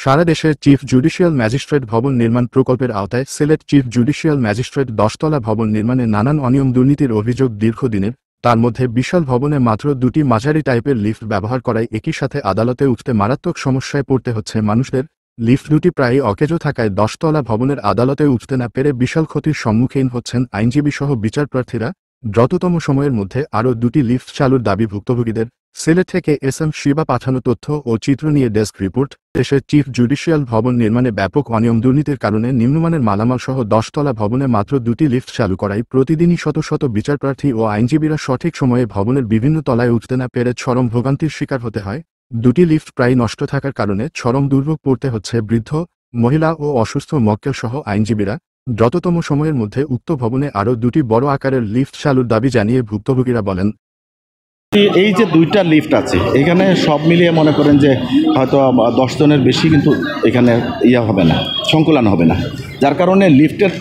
সারা দেশে chief judicial magistrate ভবন নির্মাণ প্রকল্পের আওতায় সিলেট চিফ জুডিশিয়াল ম্যাজিস্ট্রেট 10 তলা ভবন নির্মাণে নানান অনিয়ম দুর্নীতির অভিযোগ দীর্ঘদিনের। তার মধ্যে বিশাল ভবনে মাত্র 2টি মাঝারি টাইপের লিফট ব্যবহার করায় একই সাথে আদালতে উঠতে মারাত্মক সমস্যায় পড়তে হচ্ছে মানুষদের। লিফট দুটি প্রায় অকেজো থাকায় 10 তলা ভবনের আদালতে উঠতে না পেরে বিশাল ক্ষতির সম্মুখীন হচ্ছেন আইনজীবী সহ বিচারপ্রার্থীরা। দ্রুততম সময়ের মধ্যে আরও 2টি লিফট চালুর দাবি ভুক্তভোগীদের। সিলেট থেকে এস.এম. শিবা পাঠানো তথ্য ও চিত্র নিয়ে ডেস্ক রিপোর্ট। দেশে চিফ জুডিশিয়াল ভবন নির্মাণে ব্যাপক অনিয়ম দুর্নীতির কারণে নিম্নমানের মালামাল সহ 10 তলা ভবনে মাত্র 2টি লিফট চালু করায় প্রতিদিনই শত শত বিচারপ্রার্থী ও আইনজীবীরা সঠিক সময়ে ভবনের বিভিন্ন তলায় উঠতে না পেরে চরম ভোগান্তির শিকার হতে হয়। 2টি লিফট প্রায় নষ্ট থাকার কারণে চরম দুর্ভোগ পড়তে হচ্ছে বৃদ্ধ, মহিলা ও অসুস্থ মক্কেল সহ আইনজীবীরা। দ্রুততম সময়ের মধ্যে উক্ত ভবনে আরও 2টি বড় আকারের লিফট চালুর দাবি জানিয়ে ভুক্তভোগীরা বলেন, এই যে 2টা লিফট আছে এখানে সব মিলিয়ে মনে করেন যে হয়তো 10 জনের বেশি কিন্তু এখানে হবে না, সংকুলান হবে না, যার কারণে লিফটের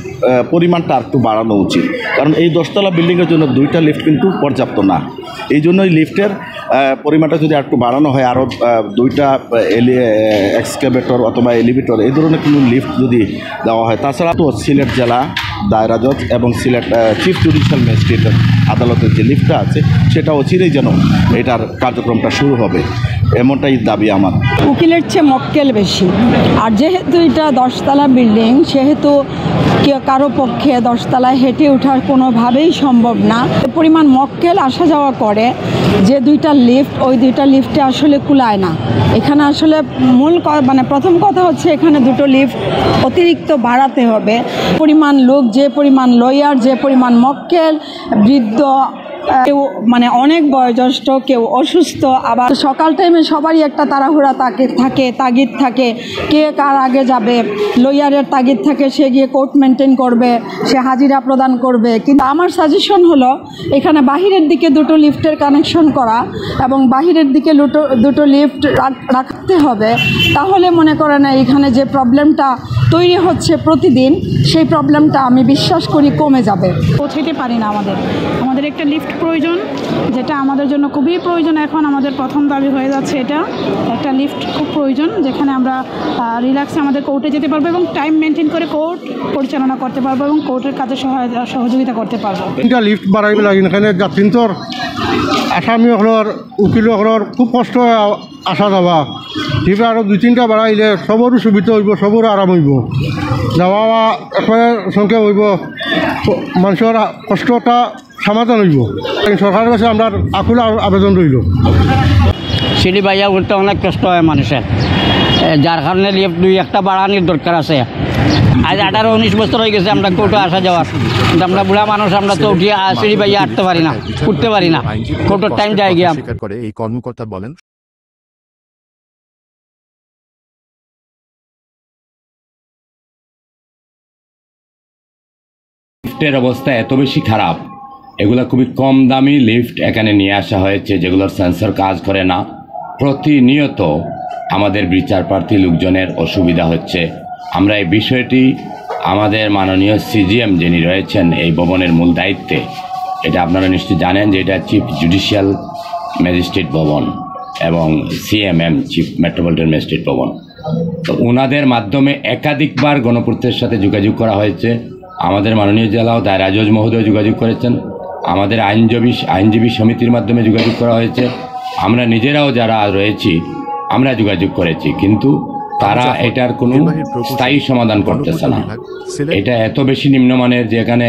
পরিমাণটা একটু বাড়ানো উচিত। কারণ এই 10 তলা বিল্ডিংয়ের জন্য 2টা লিফট কিন্তু পর্যাপ্ত না। এই জন্যই লিফটের পরিমাণটা যদি একটু বাড়ানো হয়, আরও 2টা এক্সকেভেটর অথবা এলিভেটর এই ধরনের কোনো লিফট যদি দেওয়া হয়। তাছাড়া তো সিলেট জেলা দায়রা জজ এবং সিলেট চিফ জুডিশিয়াল ম্যাজিস্ট্রেট আদালতের যে লিফটটা আছে সেটা অচিরেই যেন এটার কার্যক্রমটা শুরু হবে, এমনটাই দাবি আমার। উকিলের চেয়ে মক্কেল বেশি, আর যেহেতু এটা 10 তলা বিল্ডিং সেহেতু কারো পক্ষে 10 তলায় হেঁটে ওঠার কোনোভাবেই সম্ভব না। পরিমাণ মক্কেল আসা যাওয়া করে যে 2টা লিফট, ওই 2টা লিফটে আসলে কুলায় না। এখানে আসলে প্রথম কথা হচ্ছে এখানে 2টো লিফট অতিরিক্ত বাড়াতে হবে। পরিমাণ লোক, যে পরিমাণ লয়ার, যে পরিমাণ মক্কেল, বৃদ্ধ, কেউ অনেক বয়োজ্যেষ্ঠ, কেউ অসুস্থ, আবার সকাল টাইমে সবারই একটা তাড়াহুড়া তাগিদ থাকে, কে কার আগে যাবে। লয়ারের তাগিদ থাকে, সে গিয়ে কোর্ট মেনটেন করবে, সে হাজিরা প্রদান করবে। কিন্তু আমার সাজেশন হলো এখানে বাহিরের দিকে 2টো লিফটের কানেকশন করা এবং বাহিরের দিকে 2টো লিফট রাখতে হবে। তাহলে মনে করেন এখানে যে প্রবলেমটা তৈরি হচ্ছে প্রতিদিন, সেই প্রবলেমটা আমি বিশ্বাস করি কমে যাবে। পৌঁছাইতে পারি না, আমাদের একটা লিফট প্রয়োজন, যেটা আমাদের জন্য খুবই প্রয়োজন। এখন আমাদের প্রথম দাবি হয়ে যাচ্ছে এটা, একটা লিফট খুব প্রয়োজন, যেখানে আমরা রিল্যাক্সে আমাদের কোর্টে যেতে পারবো এবং টাইম মেনটেন করে কোর্ট পরিচালনা করতে পারবো এবং কোর্টের কাজে সহযোগিতা করতে পারবো। 3টা লিফট বাড়াইব লাগে, এখানে যাত্রীর আসামিসকলের উকিলসকলের খুব কষ্ট আসা যাওয়া। লিফট আরও 2-3টা বাড়াইলে সবরও সুবিধা হইব, সবরও আরাম হইব, যাওয়া একবারে সংখ্যা হইব, মানুষের কষ্টটা সমাধান হইব। সরকারের কাছে আমরা আকুল আবেদন রইল। সিঁড়ি বাইয়া উঠতে অনেক কষ্ট হয় মানুষের, যার কারণে লিফট 2-1টা বাড়ানোর দরকার আছে। আজ 18-19 বছর হয়ে গেছে আমরা কোর্টে আসা যাওয়ার, কিন্তু আমরা বুড়া মানুষ, আমরা তো উঠিয়ে সিঁড়ি বাইয়া হাঁটতে পারি না, উঠতে পারি না, কোর্টের টাইম যায় গিয়া। স্বীকার করে এই কর্মকর্তা বলেন, লিফটের অবস্থা এত বেশি খারাপ, এগুলো খুবই কম দামি লিফট এখানে নিয়ে আসা হয়েছে, যেগুলোর সেন্সর কাজ করে না। প্রতিনিয়ত আমাদের বিচারপ্রার্থী লোকজনের অসুবিধা হচ্ছে। আমরা এই বিষয়টি আমাদের মাননীয় সিজিএম যিনি রয়েছেন এই ভবনের মূল দায়িত্বে, এটা আপনারা নিশ্চয়ই জানেন যে এটা চিফ জুডিশিয়াল ম্যাজিস্ট্রেট ভবন এবং সিএমএম চিফ মেট্রোপলিটন ম্যাজিস্ট্রেট ভবন, তো ওনাদের মাধ্যমে একাধিকবার গণপূর্তের সাথে যোগাযোগ করা হয়েছে। আমাদের মাননীয় জেলা ও দায়রা জজ মহোদয় যোগাযোগ করেছেন, আমাদের আইনজীবী সমিতির মাধ্যমে যোগাযোগ করা হয়েছে, আমরা নিজেরাও যারা রয়েছি আমরা যোগাযোগ করেছি, কিন্তু তারা এটার কোনো স্থায়ী সমাধান করতেছে না। এটা এত বেশি নিম্নমানের যে এখানে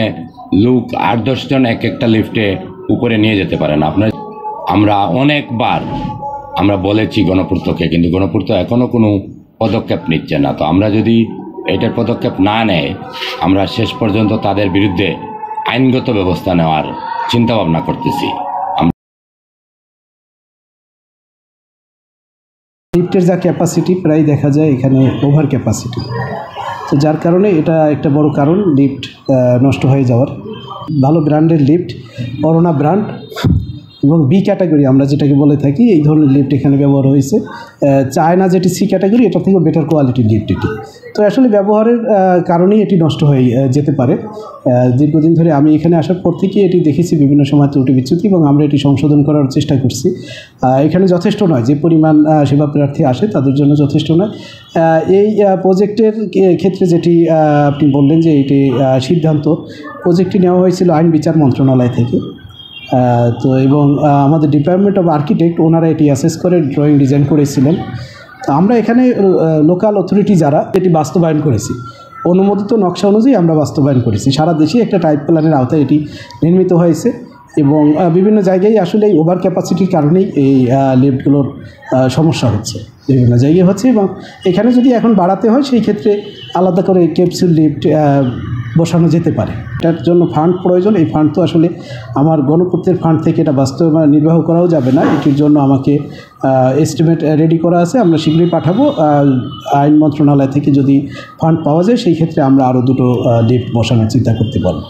লোক 8-10 জন একটা লিফটে উপরে নিয়ে যেতে পারে না। আমরা অনেকবার আমরা বলেছি গণপূর্তকে, কিন্তু গণপূর্ত এখনও কোনো পদক্ষেপ নিচ্ছে না। তো আমরা যদি এটার পদক্ষেপ না নেয়, আমরা শেষ পর্যন্ত তাদের বিরুদ্ধে আইনগত ব্যবস্থা নেওয়ার চিন্তা ভাবনা করতেছি। লিফটের যা ক্যাপাসিটি প্রায় দেখা যায় এখানে ওভার ক্যাপাসিটি, তো যার কারণে এটা একটা বড় কারণ লিফট নষ্ট হয়ে যাওয়ার। ভালো ব্র্যান্ডের লিফট, অরোনা ব্র্যান্ড, এবং বি ক্যাটাগরি আমরা যেটাকে বলে থাকি, এই ধরনের লিফট এখানে ব্যবহার হয়েছে। চায়না যেটি সি ক্যাটাগরি, এটা থেকে বেটার কোয়ালিটির লিফট এটি। তো আসলে ব্যবহারের কারণেই এটি নষ্ট হয়ে যেতে পারে। দীর্ঘদিন ধরে আমি এখানে আসার পর থেকে এটি দেখেছি বিভিন্ন সময় ত্রুটি বিচ্যুতি, এবং আমরা এটি সংশোধন করার চেষ্টা করছি। এখানে যথেষ্ট নয়, যে পরিমাণ সেবা প্রার্থী আসে তাদের জন্য যথেষ্ট নয়। এই প্রজেক্টের ক্ষেত্রে যেটি আপনি বললেন যে এটি সিদ্ধান্ত, প্রজেক্টটি নেওয়া হয়েছিল আইন বিচার মন্ত্রণালয় থেকে। তো এবং আমাদের ডিপার্টমেন্ট অফ আর্কিটেক্ট ওনারা এটি অ্যাসেস করে ড্রয়িং ডিজাইন করেছিলেন। তো আমরা এখানে লোকাল অথরিটি যারা এটি বাস্তবায়ন করেছি, অনুমোদিত নকশা অনুযায়ী আমরা বাস্তবায়ন করেছি। সারা দেশে একটা টাইপ প্ল্যানের আওতায় এটি নির্মিত হয়েছে, এবং বিভিন্ন জায়গায় আসলে এই ওভার ক্যাপাসিটির কারণেই এই লিফটগুলোর সমস্যা হচ্ছে, বিভিন্ন জায়গায় হচ্ছে। এবং এখানে যদি এখন বাড়াতে হয় সেই ক্ষেত্রে আলাদা করে ক্যাপসুল লিফট বসানো যেতে পারে। এটার জন্য ফান্ড প্রয়োজন। এই ফান্ড তো আসলে আমার গণপূর্তের ফান্ড থেকে এটা বাস্তবায়ন নির্বাহ করাও যাবে না। এটির জন্য আমাকে এস্টিমেট রেডি করা আছে, আমরা শীঘ্রই পাঠাবো। আইন মন্ত্রণালয় থেকে যদি ফান্ড পাওয়া যায় সেই ক্ষেত্রে আমরা আরও দুটো লিফট বসানোর চিন্তা করতে পারবো।